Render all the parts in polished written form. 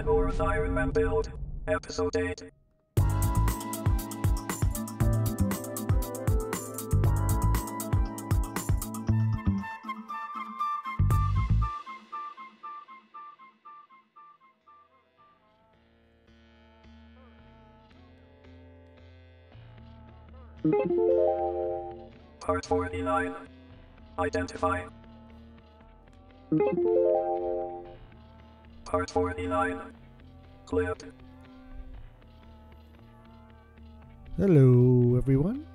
Namor's Iron Man build, Episode 8. Part 49. Identify. Part 49. Clip. Hello, everyone.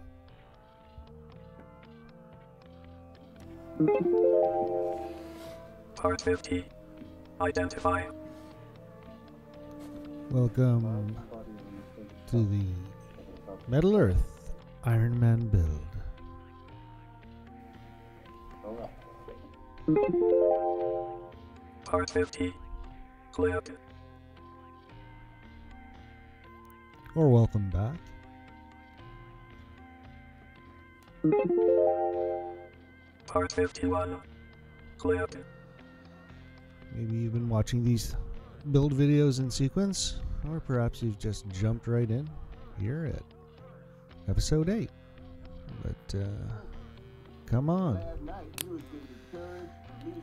Part 50. Identify. Welcome to the Metal Earth Iron Man build. Part 50. Clip. Or welcome back. Part 51. Clip. Maybe you've been watching these build videos in sequence, or perhaps you've just jumped right in here at episode 8. But come on.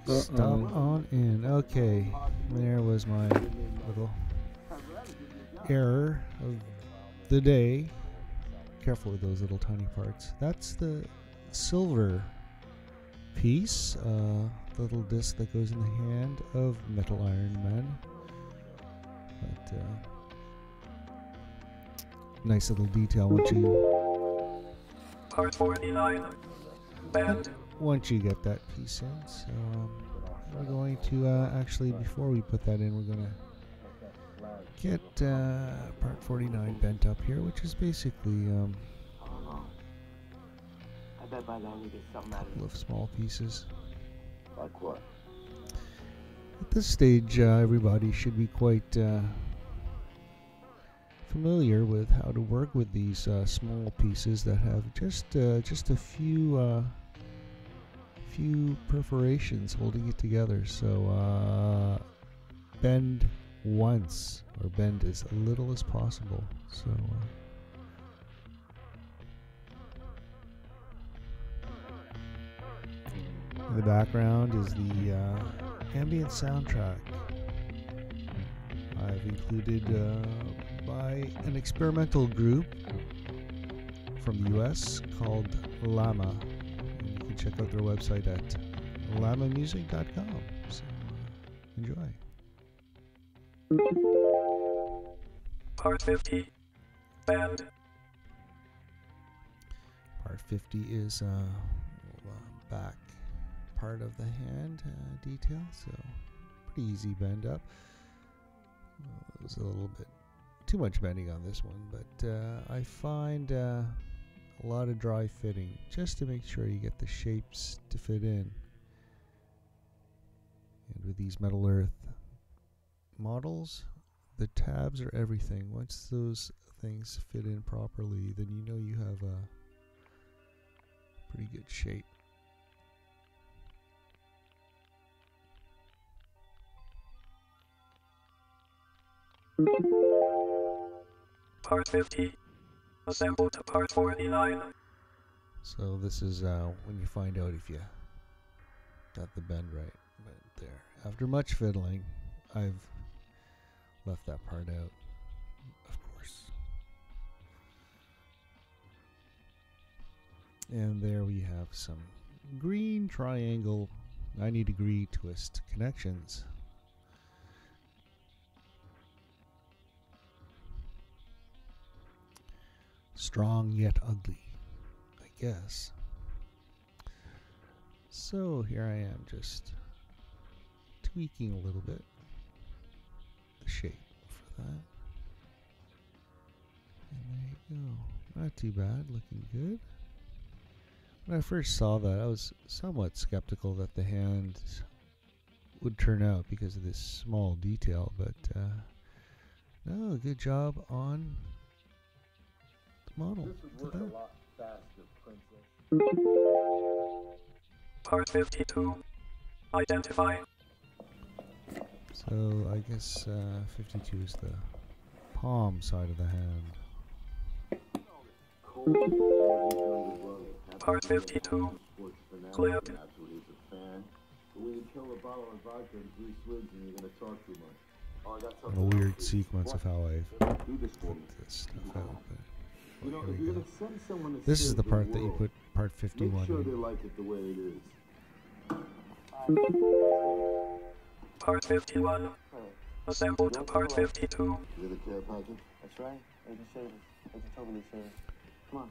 Stop on in. Okay, there was my little error of the day. Careful with those little tiny parts. That's the silver piece, the little disc that goes in the hand of Metal Iron Man. But nice little detail Part 49. Bend. once you get that piece in. So we're going to actually, before we put that in, we're going to get part 49 bent up here, which is basically I bet by then we get something a out of couple of small pieces. Like what? At this stage, everybody should be quite familiar with how to work with these small pieces that have just a few perforations holding it together. So bend once, or bend as little as possible. So in the background is the ambient soundtrack I've included by an experimental group from the US called Llama. And you can check out their website at llamamusic.com. So enjoy. Part 50. Bend. Part 50 is back part of the hand detail, so pretty easy bend up. It was a little bit too much bending on this one, but I find a lot of dry fitting just to make sure you get the shapes to fit in. And with these Metal Earth models, the tabs are everything. Once those things fit in properly, then you know you have a pretty good shape. Part 50. Assemble to part 49. So this is when you find out if you got the bend right. But there, after much fiddling, I've left that part out, of course. And there we have some green triangle 90-degree twist connections. Strong yet ugly, I guess. So here I am, just tweaking a little bit the shape for that. And there you go. Not too bad, looking good. When I first saw that, I was somewhat skeptical that the hand would turn out because of this small detail, but no, good job on model. This would work a lot faster, Princess. Part 52. Identify. So I guess 52 is the palm side of the hand. Cole, Jordan's younger brother, Part 52. sports fanatic, Clip. and that's what he's a fan. But when you kill a bottle of vodka and 3 swigs and you're gonna talk too much. Oh, I got And something a weird else. sequence of how I Do this for put me. this stuff out. But You know, here if we you're go. gonna send someone to This is save the part that you world, put part make 51 sure they in. like it the way it is. Part 51. Assemble to part 52. You're the care package? That's right. Agent Shavers. Agent Totally Shavers. Come on.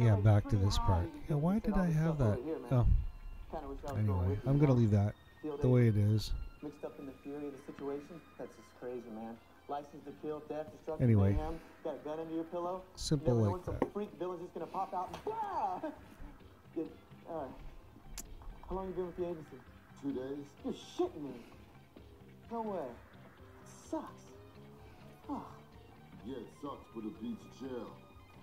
Yeah, back to this part. Yeah, why did I have that? Oh, Kinda wish I was going anyway, with you, I'm gonna huh? leave that Feel the way it is. mixed up in the fury of the situation? That's just crazy, man. License to kill, death, destruction, Anyway. mayhem. Got a gun under your pillow? Simple Never know like when that. some freak villain's just gonna pop out and bah! Good. Alright. How long you been with the agency? 2 days? You're shitting me. No way. It sucks. Oh. Yeah, it sucks, but it beats jail.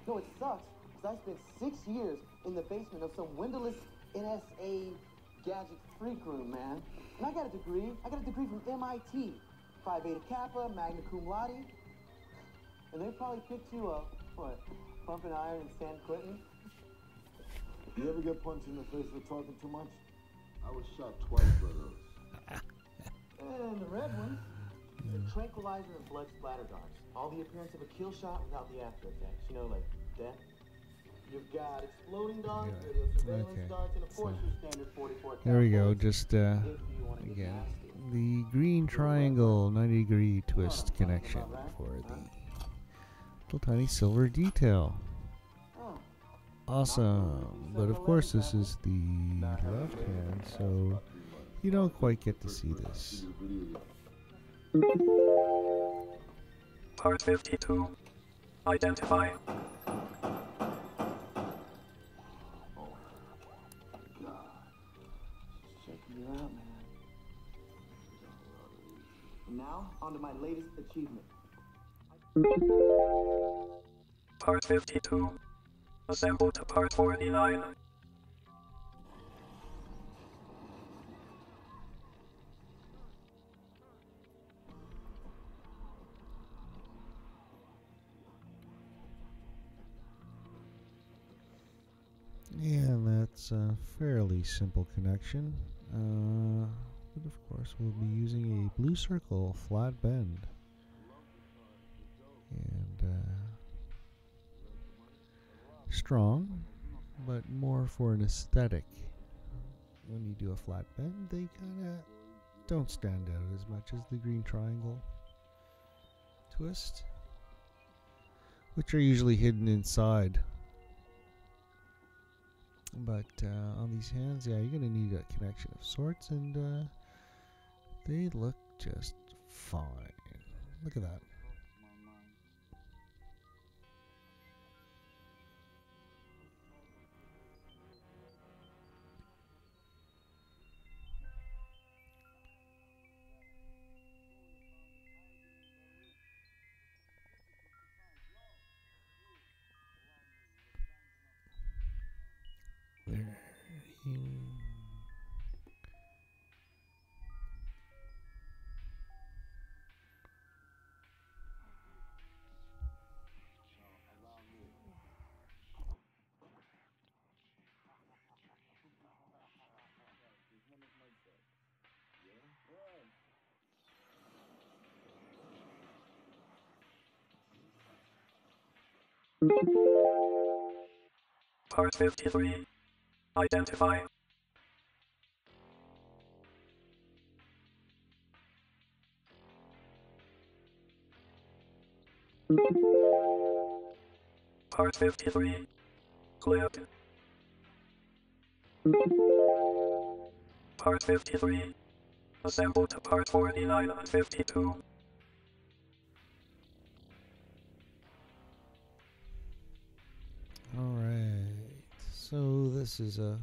No, it sucks, because I spent 6 years in the basement of some windowless NSA gadget freak room, man. And I got a degree. I got a degree from MIT. Phi Beta Kappa, magna cum laude. And they probably picked you up, what, pumping iron in San Quentin? You ever get punched in the face for talking too much? I was shot twice by those. And the red one is a tranquilizer and blood splatter darts. All the appearance of a kill shot without the after effects. You know, like death. You've got exploding darts, Yeah, radio surveillance okay. darts, and of course So, your standard 44 There we cal go. bullets. Just If you want to get again, nasty. the green triangle 90-degree twist connection for the little tiny silver detail. Oh, Awesome. But of course, this is the left hand, so you don't quite get to see this. Part 52. Identify. checking you out, man. And now, on to my latest achievement. Part 52. Assemble to part 49. Yeah, that's a fairly simple connection. But of course, we'll be using a blue circle flat bend. And strong, but more for an aesthetic. When you do a flat bend, they kind of don't stand out as much as the green triangle twist, which are usually hidden inside. But on these hands, yeah, you're going to need a connection of sorts, and they look just fine. Look at that. There. Part 53. Identify. Part 53. Clip. Part 53. Assemble to part 49 and 52. Alright, so this is a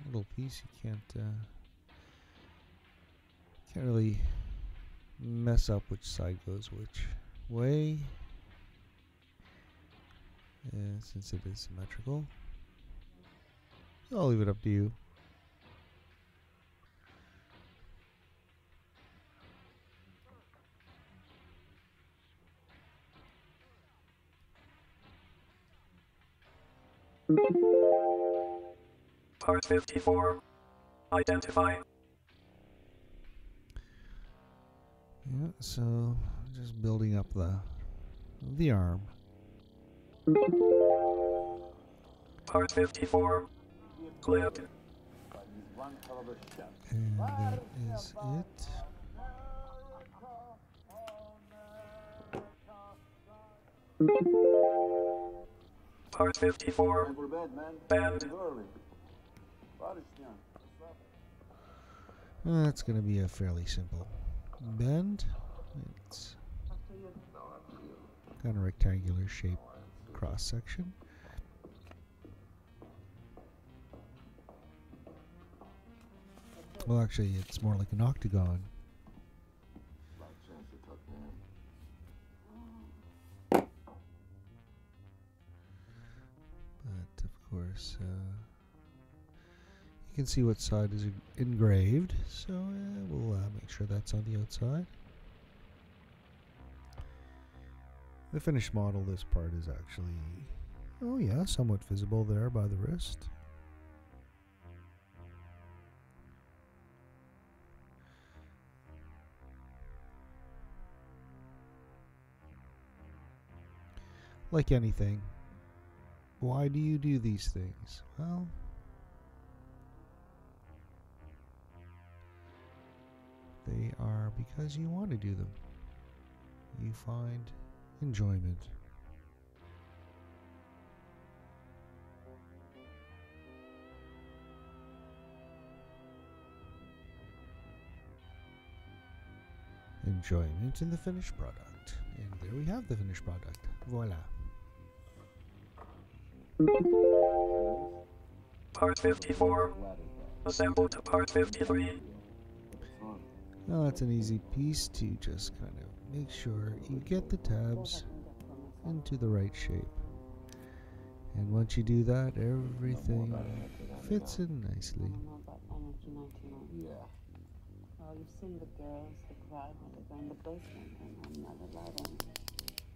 little piece you can't really mess up which side goes which way, since it is symmetrical. So I'll leave it up to you. Part 54. Identify. Yeah, so just building up the arm. Part 54. Clip. And that is it. Part 54. Time for bed, man. Bend. It's early. That's going to be a fairly simple bend. It's kind of rectangular shape cross section. Well, actually, it's more like an octagon. But of course, you can see what side is engraved, so we'll make sure that's on the outside. The finished model, this part is actually, oh yeah, somewhat visible there by the wrist. Like anything, why do you do these things? Well, they are because you want to do them. You find enjoyment. Enjoyment in the finished product. And there we have the finished product. Voila. Part 54. Assemble to part 53. Now that's an easy piece to just kind of make sure you get the tabs into the right shape. And once you do that, everything fits in nicely. Yeah. Well, you've seen the girls that cried when they were in the basement, and I'm not allowed on.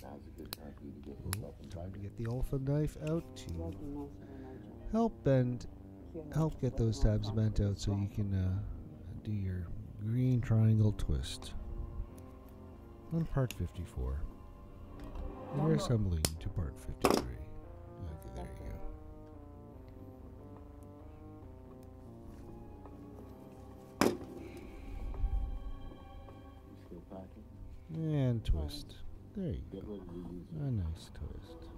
Now's a good time for you to get Ooh, yourself in time to get the Olfa knife out to Recognize it help get those tabs bent out so you can do your green triangle twist on part 54. And you're assembling to part 53. Okay, there you go. You still packing? And twist. There you Get go. ready to use it. A nice twist.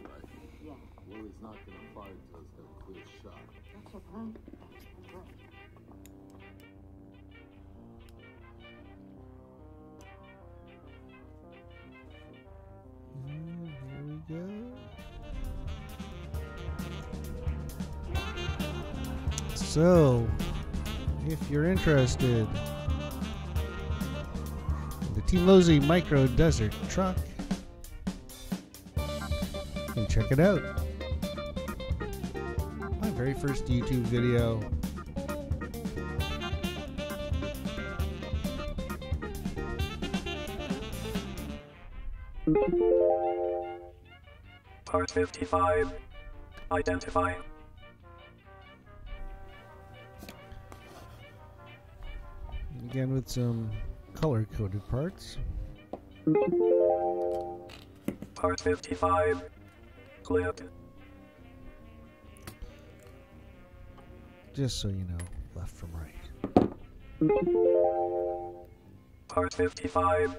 Right. Yeah, Willie's not gonna fire until he's got a clear shot. that's okay. And here we go. So, if you're interested in the Team Losi Micro Desert Truck, you can check it out. My very first YouTube video. Part 55. Identify. Again with some color-coded parts. Part 55. Clip. Just so you know, left from right. Part 55.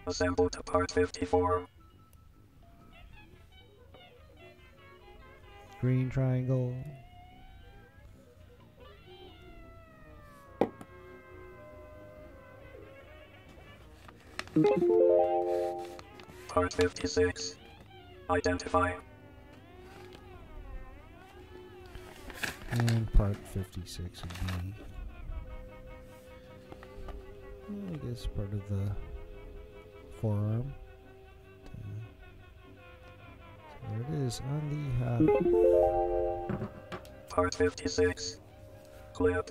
Assemble to part 54. Green triangle. Part 56. Identify. And part 56 would be, I guess, part of the forearm. So there it is on the half. Part 56. Clip.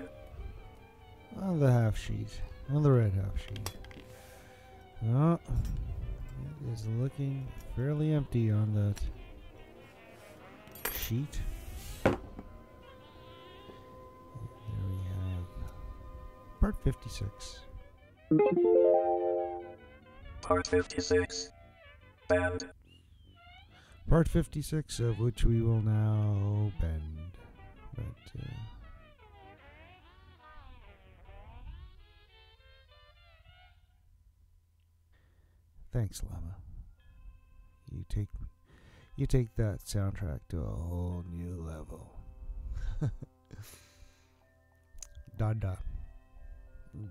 On the half sheet. On the red half sheet. Oh, it is looking fairly empty on that sheet. And there we have part 56. Part 56. Bend. Part 56, of which we will now bend. But, thanks, Llama. You take that soundtrack to a whole new level. Da da.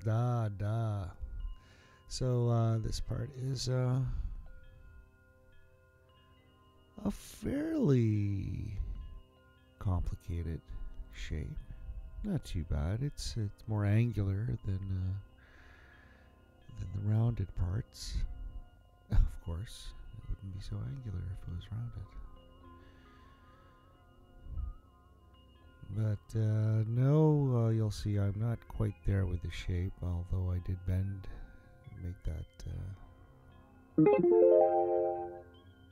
Da da. So this part is a fairly complicated shape. Not too bad. It's more angular than the rounded parts. Of course, it wouldn't be so angular if it was rounded. But no, you'll see I'm not quite there with the shape, although I did bend and make that.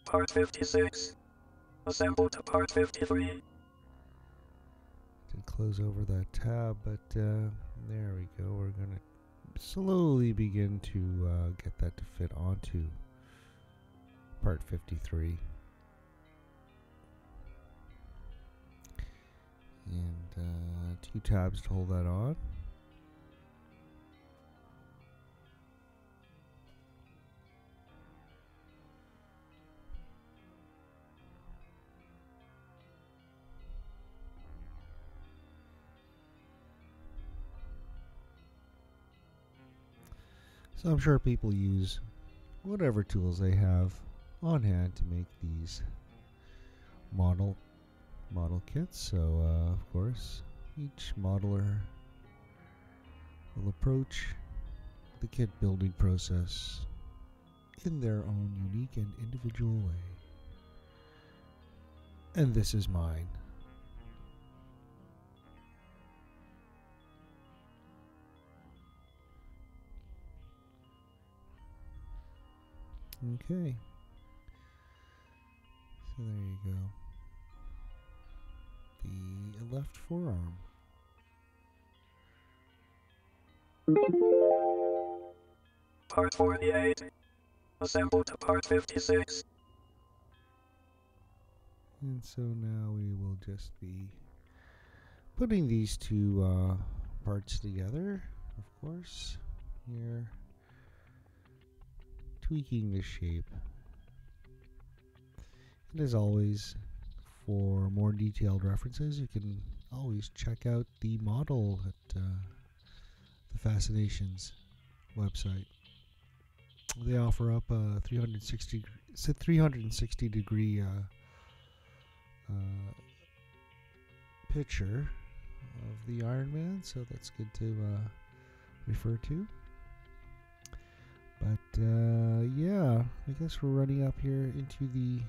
Part 56. Assemble to part 53. Did close over that tab, but there we go. We're going to slowly begin to get that to fit onto part 53. And 2 tabs to hold that on. So I'm sure people use whatever tools they have on hand to make these model kits. So of course, each modeler will approach the kit building process in their own unique and individual way. And this is mine. Okay. So there you go. The left forearm. Part 48. Assemble to part 56. And so now we will just be putting these 2 parts together, of course. Here. Tweaking the shape. And as always, for more detailed references, you can always check out the model at the Fascinations website. They offer up a 360 degree picture of the Iron Man, so that's good to refer to. But yeah, I guess we're running up here into the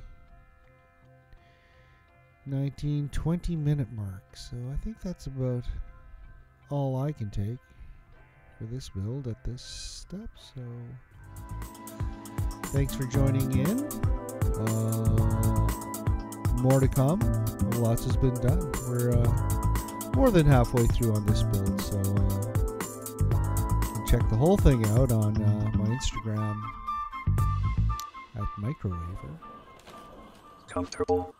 19-20 minute mark, so I think that's about all I can take for this build at this step. So thanks for joining in. More to come. Lots has been done. We're more than halfway through on this build, so check the whole thing out on my Instagram at Microwaver. Comfortable.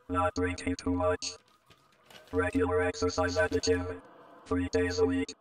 Not drinking too much. Regular exercise at the gym. 3 days a week.